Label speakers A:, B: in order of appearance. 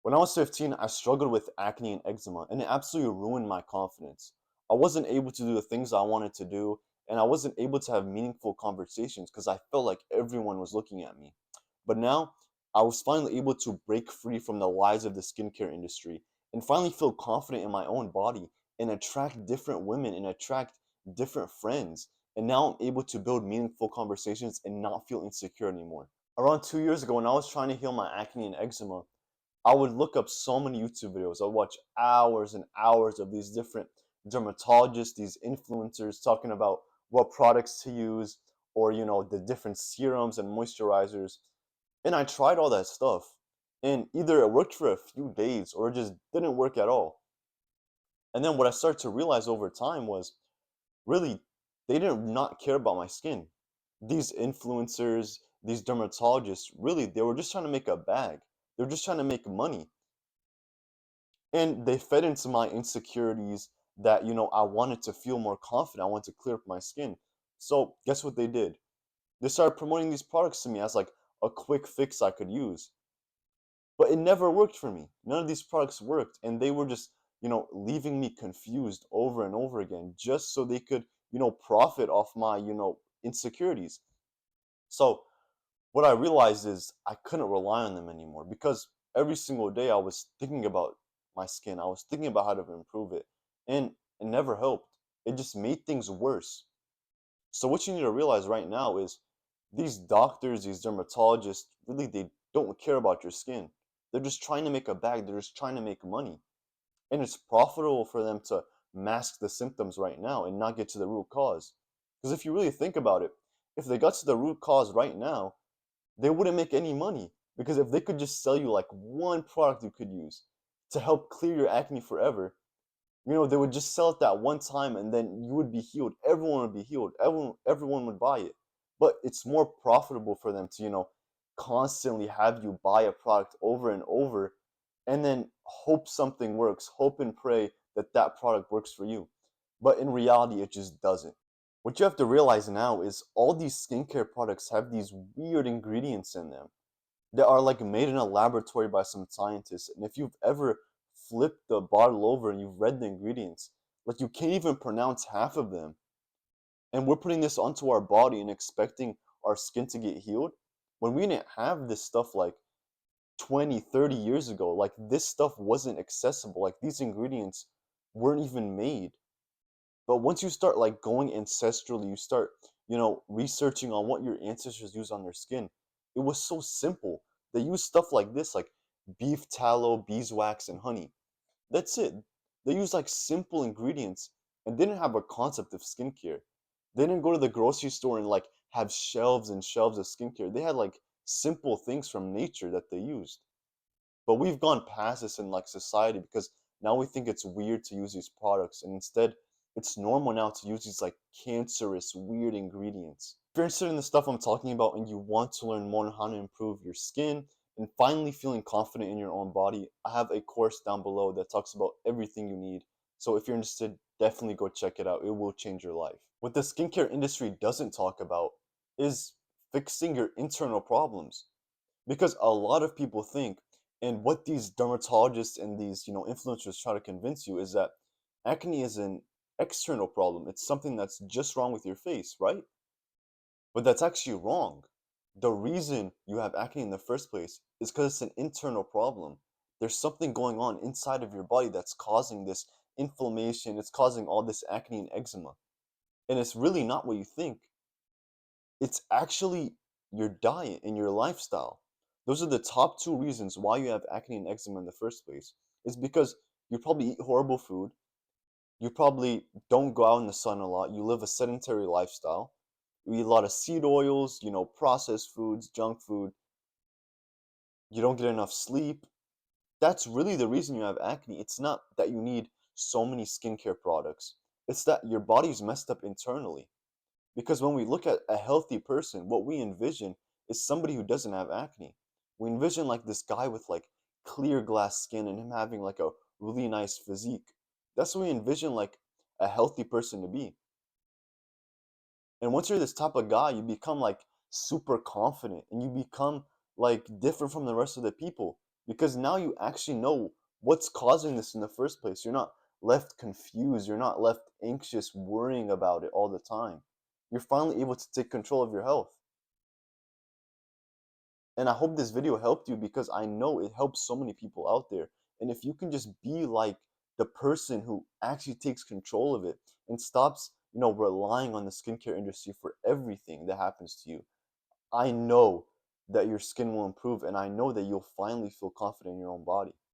A: When I was 15, I struggled with acne and eczema, and it absolutely ruined my confidence. I wasn't able to do the things I wanted to do, and I wasn't able to have meaningful conversations because I felt like everyone was looking at me. But now, I was finally able to break free from the lies of the skincare industry and finally feel confident in my own body and attract different women and attract different friends. And now I'm able to build meaningful conversations and not feel insecure anymore. Around 2 years ago, when I was trying to heal my acne and eczema, I would look up so many YouTube videos. I'd watch hours and hours of these different dermatologists, these influencers talking about what products to use or, the different serums and moisturizers. And I tried all that stuff. And either it worked for a few days or it just didn't work at all. And then what I started to realize over time was really they did not care about my skin. These influencers, these dermatologists, really, they were just trying to make a bag. They were just trying to make money, and they fed into my insecurities that, I wanted to feel more confident. I wanted to clear up my skin. So guess what they did? They started promoting these products to me as like a quick fix I could use. But it never worked for me. None of these products worked. And they were just, leaving me confused over and over again just so they could, profit off my, insecurities. So what I realized is I couldn't rely on them anymore because every single day I was thinking about my skin. I was thinking about how to improve it. And it never helped. It just made things worse. So what you need to realize right now is these doctors, these dermatologists, really they don't care about your skin. They're just trying to make a bag. They're just trying to make money. And it's profitable for them to mask the symptoms right now and not get to the root cause. Because if you really think about it, if they got to the root cause right now, they wouldn't make any money because if they could just sell you like one product you could use to help clear your acne forever, they would just sell it that one time and then you would be healed. Everyone would be healed. Everyone would buy it. But it's more profitable for them to, constantly have you buy a product over and over and then hope something works, hope and pray that that product works for you. But in reality, it just doesn't. What you have to realize now is all these skincare products have these weird ingredients in them that are like made in a laboratory by some scientists. And if you've ever flipped the bottle over and you've read the ingredients, like you can't even pronounce half of them. And we're putting this onto our body and expecting our skin to get healed when we didn't have this stuff like 20, 30 years ago. Like this stuff wasn't accessible. Like these ingredients weren't even made. But once you start like going ancestrally, you start, researching on what your ancestors used on their skin. It was so simple. They used stuff like this, like beef tallow, beeswax, and honey. That's it. They used like simple ingredients and didn't have a concept of skincare. They didn't go to the grocery store and like have shelves and shelves of skincare. They had like simple things from nature that they used. But we've gone past this in like society because now we think it's weird to use these products, and instead it's normal now to use these like cancerous, weird ingredients. If you're interested in the stuff I'm talking about and you want to learn more on how to improve your skin and finally feeling confident in your own body, I have a course down below that talks about everything you need. So if you're interested, definitely go check it out. It will change your life. What the skincare industry doesn't talk about is fixing your internal problems. Because a lot of people think, and what these dermatologists and these, influencers try to convince you is that acne is an external problem. It's something that's just wrong with your face, right? But that's actually wrong. The reason you have acne in the first place is because it's an internal problem. There's something going on inside of your body that's causing this inflammation. It's causing all this acne and eczema. And it's really not what you think. It's actually your diet and your lifestyle. Those are the top two reasons why you have acne and eczema in the first place. It's because you probably eat horrible food, you probably don't go out in the sun a lot, you live a sedentary lifestyle, you eat a lot of seed oils, processed foods, junk food, you don't get enough sleep. That's really the reason you have acne. It's not that you need so many skincare products. It's that your body's messed up internally. Because when we look at a healthy person, what we envision is somebody who doesn't have acne. We envision like this guy with like clear glass skin and him having like a really nice physique. That's what we envision like a healthy person to be. And once you're this type of guy, you become like super confident and you become like different from the rest of the people. because now you actually know what's causing this in the first place. You're not left confused, you're not left anxious, worrying about it all the time. You're finally able to take control of your health. And I hope this video helped you because I know it helps so many people out there. And if you can just be like the person who actually takes control of it and stops, relying on the skincare industry for everything that happens to you, I know that your skin will improve and I know that you'll finally feel confident in your own body.